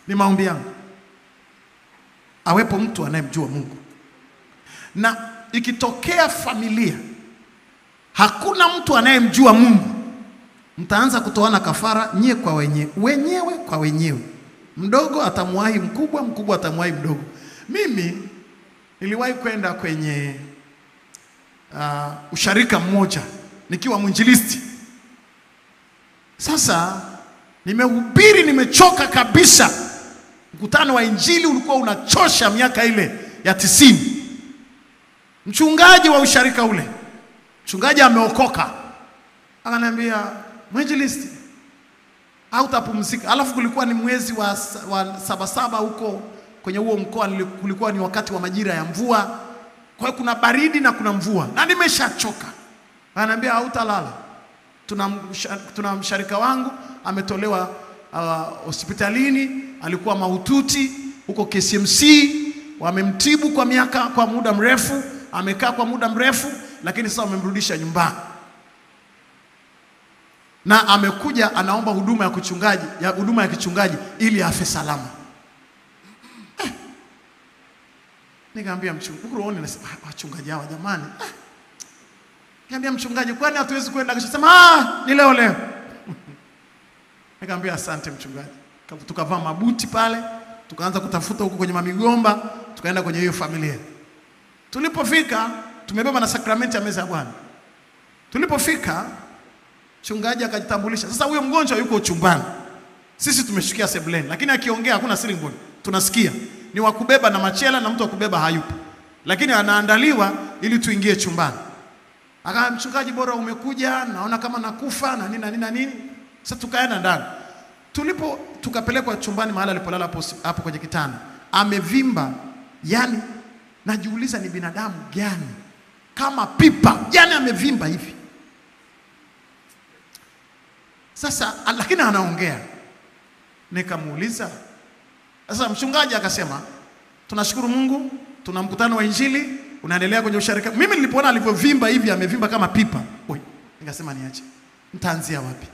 Ni maombi yangu awepo mtu anayemjua Mungu. Na ikitokea familia hakuna mtu anayemjua Mungu, mtaanza kutoana kafara nyie kwa wenyewe kwa wenyewe. Mdogo atamwahi mkubwa, mkubwa atamwahi mdogo. Mimi niliwahi kwenda kwenye usharika mmoja nikiwa mwinjilisti. Sasa nimehubiri, nimechoka kabisa. Mkutano wa injili ulikuwa unachosha miaka ile ya 90. Mchungaji wa usharika ule, mchungaji ameokoka, akaniambia, mwinjilisti, hautapumzika. Alafu kulikuwa ni mwezi wa Sabasaba huko kwenye huo mkoa, kulikuwa ni wakati wa majira ya mvua. Kwa hiyo kuna baridi na kuna mvua, na nimeshachoka. Ananiambia, hautalala. Tuna msharika wangu ametolewa hospitalini, alikuwa mahututi huko KCMC, wamemtibu kwa muda mrefu, amekaa kwa muda mrefu, lakini sasa wamemrudisha nyumbani. Na amekuja anaomba huduma ya kichungaji ili afe salama. Nikamwambia mchungaji, nasema wachungaji hawa jamani. Nikamwambia mchungaji, kwani hatuwezi kwenda? Akasema ni leo. Nikamwambia asante mchungaji. Tukavaa mabuti pale, tukaanza kutafuta huko kwenye mamigomba, tukaenda kwenye hiyo familia. Tulipofika, tumebeba na sakramenti ya meza ya Bwana. Tulipofika, mchungaji akajitambulisha. Sasa huyo mgonjwa yuko chumbani, sisi tumeshikia sebuleni, lakini akiongea hakuna siri mboni, tunasikia. Ni wakubeba na machela, na mtu wa kubeba hayupo, lakini anaandaliwa ili tuingie chumbani. Mchungaji, bora umekuja, naona kama nakufa na nini. Sasa tukaenda ndani. Tukapelekwa chumbani mahali alipolala hapo kwenye kitanda. Amevimba, yani najiuliza ni binadamu gani kama pipa, yani amevimba hivi. Sasa lakini anaongea. Nikamuuliza. Sasa mchungaji akasema, tunashukuru Mungu, tuna mkutano wa injili unaendelea kwenye usharika. Mimi nilipoona alivyovimba hivi, amevimba kama pipa, nikasema niache, nitaanzia wapi?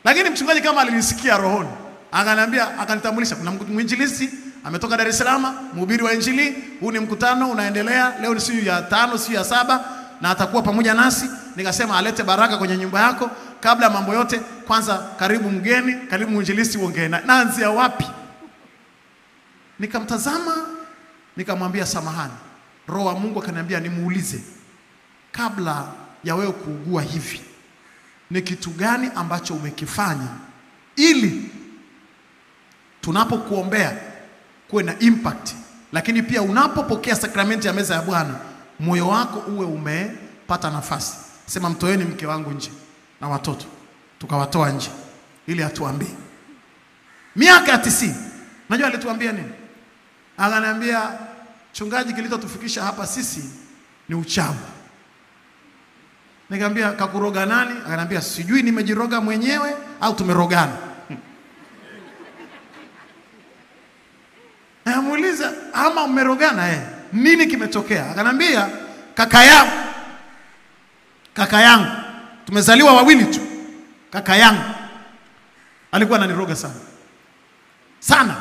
Lakini mchungaji kama alinisikia rohoni, akaniambia, akanitambulisha, kuna mwinjilisti ametoka Dar es Salaam, mhubiri wa injili, huu ni mkutano unaendelea, leo ni siku ya 5, siku ya 7, na atakuwa pamoja nasi. Nikasema alete baraka kwenye nyumba yako. Kabla mambo yote, kwanza karibu mgeni, karibu mwinjilisti, uongee. Naanzia wapi? Nikamtazama, nikamwambia samahani. Roho wa Mungu akaniambia nimuulize, kabla ya wewe kuugua hivi, ni kitu gani ambacho umekifanya ili tunapokuombea kuwe na impact, lakini pia unapopokea sakramenti ya meza ya Bwana moyo wako uwe umepata nafasi. Sema, mtoeni mke wangu nje na watoto. Tukawatoa nje ili atuambie. Miaka ya 90. Unajua alituambia nini? Akaniambia, mchungaji, kilichotufikisha hapa sisi ni uchawi. Nikamwambia, kakuroga nani? Akaniambia, sijui, nimejiroga mwenyewe au tumerogana. Namuuliza, ama umerogana nini kimetokea? Akaniambia, kaka yangu tumezaliwa wawili tu. Kaka yangu alikuwa ananiroga sana.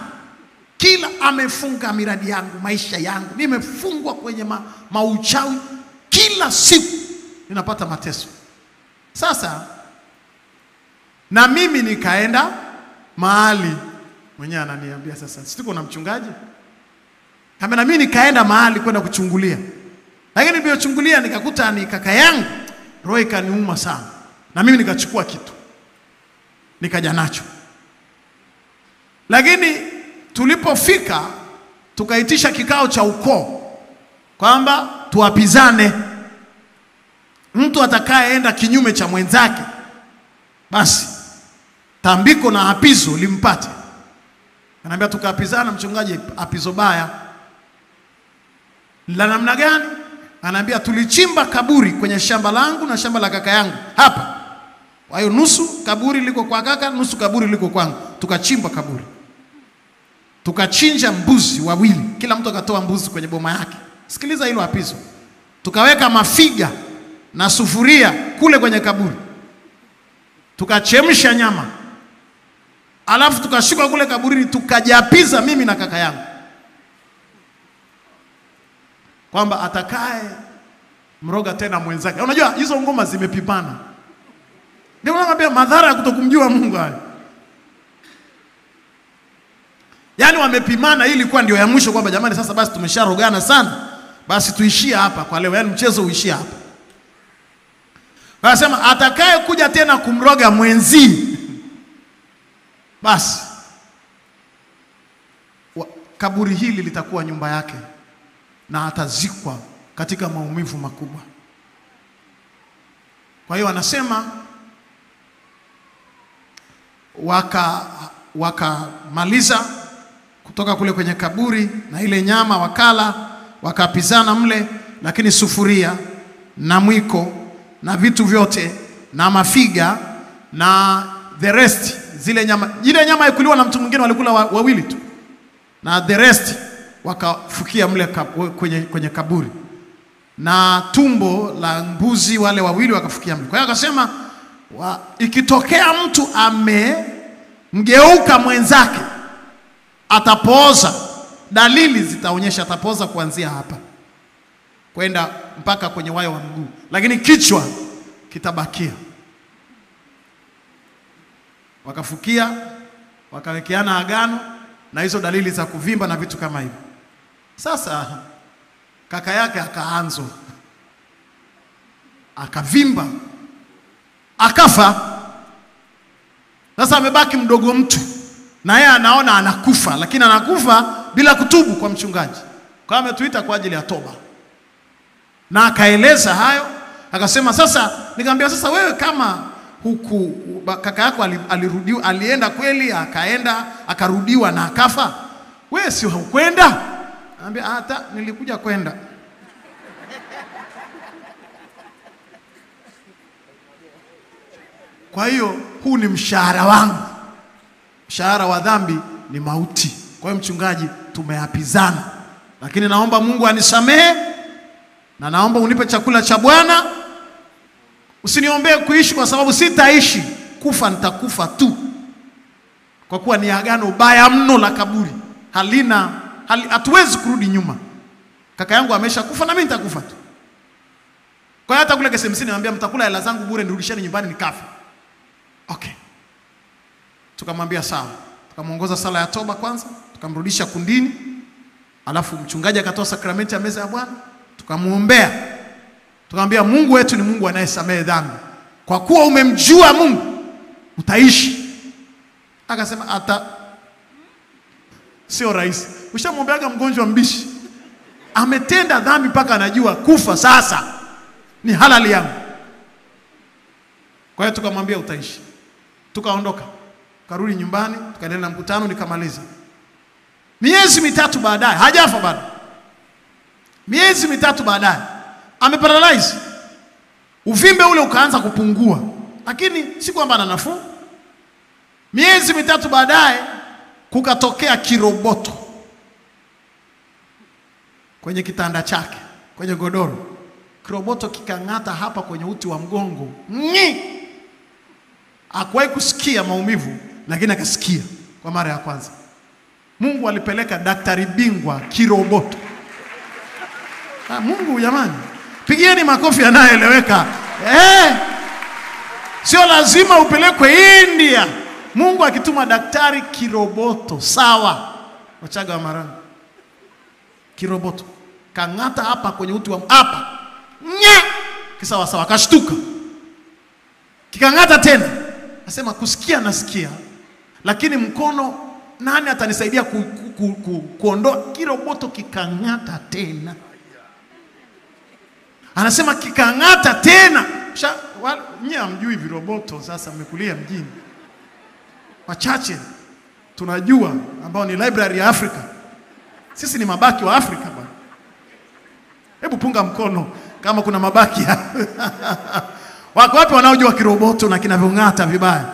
Kila amefunga miradi yangu, maisha yangu, nimefungwa kwenye mauchawi. Kila siku ninapata mateso. Sasa na mimi nikaenda mahali, mwenyewe ananiambia, sasa situko na mchungaji, kama na mimi nikaenda mahali kwenda kuchungulia. Lakini nilipochungulia nikakuta ni kaka yangu. Roho ikaniuma sana, na mimi nikachukua kitu nikaja nacho. Lakini tulipofika, tukaitisha kikao cha ukoo kwamba tuapizane. Mtu atakayeenda kinyume cha mwenzake, basi tambiko na apizo limpate. Ananiambia, tukaapizana. Mchungaji, apizo baya la namna gani? Ananiambia, tulichimba kaburi kwenye shamba langu na shamba la kaka yangu hapa. Kwa hiyo nusu kaburi liko kwa kaka, nusu kaburi liko kwangu. Tukachimba kaburi, tukachinja mbuzi wawili, kila mtu akatoa mbuzi kwenye boma yake. Sikiliza hilo apizo. Tukaweka mafiga na sufuria kule kwenye kaburi, tukachemsha nyama, Alafu tukashuka kule kaburini tukajiapiza mimi na kaka yangu kwamba atakaye mroga tena mwenzake. Unajua hizo ngoma zimepipana. Ndio nakwambia madhara ya kutokumjua Mungu haya. Yaani wamepimana, ili ilikuwa ndio ya mwisho kwamba jamani sasa basi tumesharogana sana. Basi tuishie hapa kwa leo, yaani mchezo uishie hapa. Wanasema atakaye kuja tena kumroga mwenzi basi kaburi hili litakuwa nyumba yake na atazikwa katika maumivu makubwa. Kwa hiyo anasema wakamaliza kutoka kule kwenye kaburi na ile nyama wakala, wakapizana mle, lakini sufuria na mwiko na vitu vyote na mafiga na the rest, zile nyama, ile nyama ikuliwa na mtu mwingine, walikula wawili tu, na the rest wakafukia mle kwenye kaburi, na tumbo la mbuzi wale wawili wakafukia mle. Kwa hiyo akasema ikitokea mtu amemgeuka mwenzake atapooza, dalili zitaonyesha atapooza kuanzia hapa kwenda mpaka kwenye wayo wa mguu, lakini kichwa kitabakia. Wakafukia, wakawekeana agano na hizo dalili za kuvimba na vitu kama hivyo. Sasa kaka yake akaanzo, akavimba, akafa. Sasa amebaki mdogo mtu, na yeye anaona anakufa, lakini anakufa bila kutubu kwa mchungaji. Kwa ametuita kwa ajili ya toba. Na akaeleza hayo, akasema sasa, nikamwambia sasa wewe kama huku kaka yako alirudiwa, alienda kweli, akaenda akarudiwa na akafa, wewe si hukwenda? Anambia hata nilikuja kwenda. Kwa hiyo huu ni mshahara wangu. Mshahara wa dhambi ni mauti. Kwa hiyo mchungaji, tumeapizana, lakini naomba Mungu anisamehe na naomba unipe chakula cha Bwana. Usiniombee kuishi kwa sababu sitaishi, kufa nitakufa tu. Kwa kuwa ni agano baya mno la kaburi. Hatuwezi kurudi nyuma. Kaka yangu ameshakufa na mimi nitakufa tu. Kwa hiyo hata kule KSMC niambia mtakula hela zangu bure, nirudisheni nyumbani nikafe. Okay. Tukamwambia sawa. Tukamuongoza sala ya toba kwanza, tukamrudisha kundini. Alafu mchungaji akatoa sakramenti ya meza ya Bwana, tukamuombea. Tukamwambia Mungu wetu ni Mungu anayesamehe dhambi. Kwa kuwa umemjua Mungu, utaishi. Akasema hata sio rahisi. Ushamwombeaga mgonjwa mbishi, ametenda dhambi mpaka anajua kufa sasa ni halali yangu. Kwa hiyo tukamwambia utaishi. Tukaondoka, karudi nyumbani, tukaendelea na mkutano, nikamaliza. Miezi mitatu baadaye, hajafa bado. Miezi mitatu baadaye ameparalyze. Uvimbe ule ukaanza kupungua, lakini si kwamba ana nafuu. Miezi mitatu baadaye kukatokea kiroboto kwenye kitanda chake, kwenye godoro. Kiroboto kikang'ata hapa kwenye uti wa mgongo. Hakuwahi kusikia maumivu, lakini akasikia kwa mara ya kwanza. Mungu alipeleka daktari bingwa kiroboto. Mungu jamani, pigieni makofi yanayoeleweka. Sio lazima upelekwe India. Mungu akituma daktari kiroboto, sawa. Wachaga wa Marangu, kiroboto kang'ata hapa kwenye uti wa hapa, kisawa sawa, kashtuka. Kikang'ata tena, nasema kusikia nasikia, lakini mkono nani atanisaidia kuondoa? Kiroboto kikang'ata tena. Anasema kikang'ata tena. Nyie hamjui viroboto, sasa mmekulia mjini. Wachache tunajua ambao ni library ya Afrika. Sisi ni mabaki wa Afrika bwana. Hebu punga mkono kama kuna mabaki. Wako wapi wanaojua kiroboto na kinavyong'ata vibaya?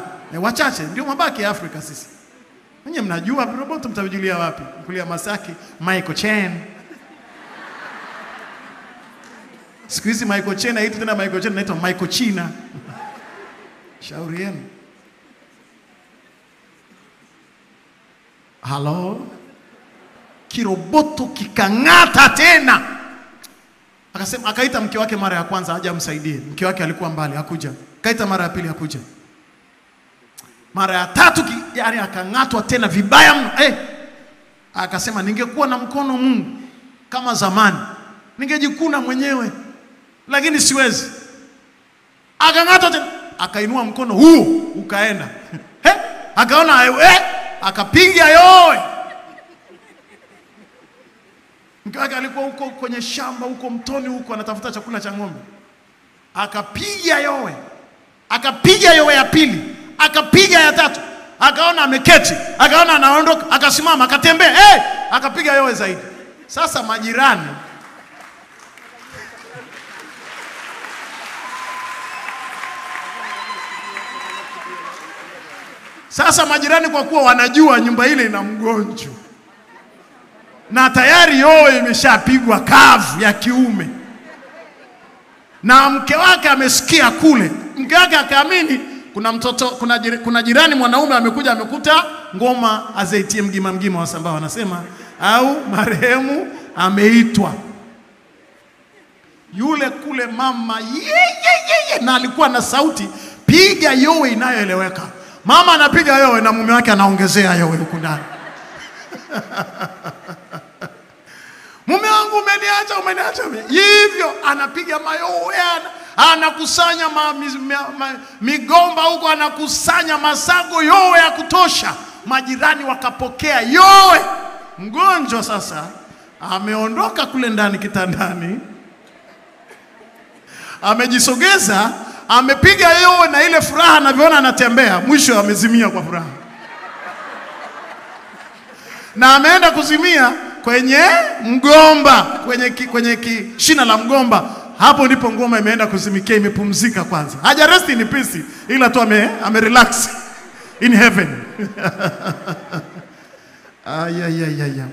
Wachache ndio mabaki ya Afrika sisi. Nyie mnajua viroboto, mtavijulia wapi? Mkulia Masaki, Michael Chen. Siku hizi Michael Chen haitu tena Michael Chen, naitwa Michael China. Shauri yenu. Halo, kiroboto kikang'ata tena. Akasema, akaita mke wake mara ya kwanza aje amsaidie. Mke wake alikuwa mbali, hakuja. Kaita mara ya pili, hakuja. Mara ya tatu yani akang'atwa tena vibaya mno. Akasema, ningekuwa na mkono Mungu kama zamani, ningejikuna mwenyewe, lakini siwezi. Akang'atwa tena, akainua mkono huo ukaenda. Akaona akapiga yowe. Mke wake alikuwa huko kwenye shamba huko mtoni huko anatafuta chakula cha ng'ombe. Akapiga yowe. Akapiga yowe ya pili, akapiga ya tatu. Akaona ameketi, akaona anaondoka, akasimama, akatembea, akapiga yowe zaidi. Sasa majirani kwa kuwa wanajua nyumba ile ina mgonjwa na tayari yowe imeshapigwa kavu ya kiume, na mke wake amesikia kule, mke wake akaamini kuna mtoto, kuna jirani mwanaume amekuja amekuta ngoma azaitie mgima Wasambaa wanasema, au marehemu ameitwa. Yule kule mama na alikuwa na sauti, piga yowe inayoeleweka. Mama anapiga yowe na mume wake anaongezea yowe huko ndani. Mume wangu umeniacha. Hivyo anapiga mayowe, anakusanya migomba huko, anakusanya masago yowe ya kutosha. Majirani wakapokea yowe. Mgonjwa sasa ameondoka kule ndani kitandani, amejisogeza, amepiga yowe na ile furaha anavyoona anatembea, mwisho amezimia kwa furaha. Na ameenda kuzimia kwenye mgomba, kwenye shina la mgomba. Hapo ndipo ngoma imeenda kuzimikia, imepumzika kwanza. Haja rest in peace, ila tu ame relax in heaven.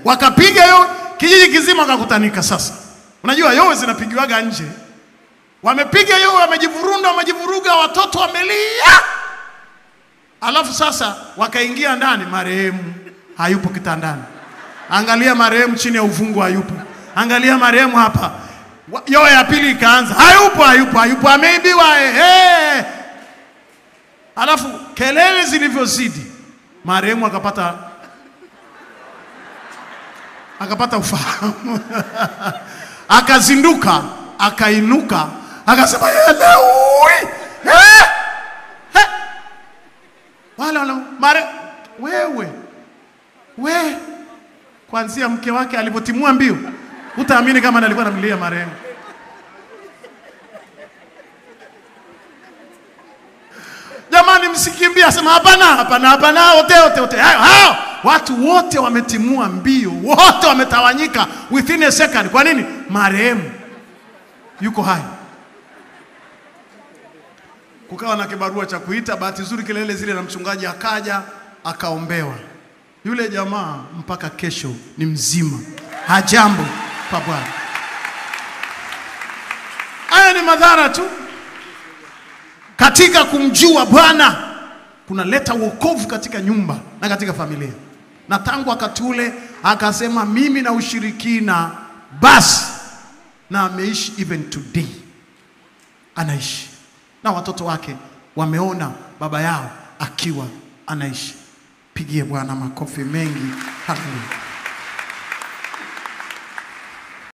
Wakapiga yowe, kijiji kizima kakutanika sasa. Unajua yowe zinapigiwaga nje. Wamepiga yowe, wamejivuruga, watoto wamelia. Alafu sasa wakaingia ndani, marehemu hayupo kitandani. Angalia marehemu chini ya uvungu, hayupo. Angalia marehemu hapa. Yowe ya pili ikaanza, hayupo, ameibiwa. Alafu kelele zilivyozidi, marehemu akapata ufahamu. Akazinduka, akainuka, akasema, wewe kwanzia mke wake alipotimua mbio, utaamini kama alikuwa anamlilia marehemu. Jamani, msikimbia, asema hapana, wote hao watu wote wametimua mbio, wote wametawanyika within a second. Kwa nini? Marehemu yuko hai. Kukawa na kibarua cha kuita, bahati nzuri kelele zile na mchungaji akaja akaombewa. Yule jamaa mpaka kesho ni mzima, hajambo kwa Bwana. Haya ni madhara tu katika kumjua Bwana, kunaleta wokovu katika nyumba na katika familia. Na tangu wakati ule akasema, mimi na ushirikina basi, na ameishi even today, anaishi na watoto wake wameona baba yao akiwa anaishi. Pigie Bwana makofi mengi. Haleluya.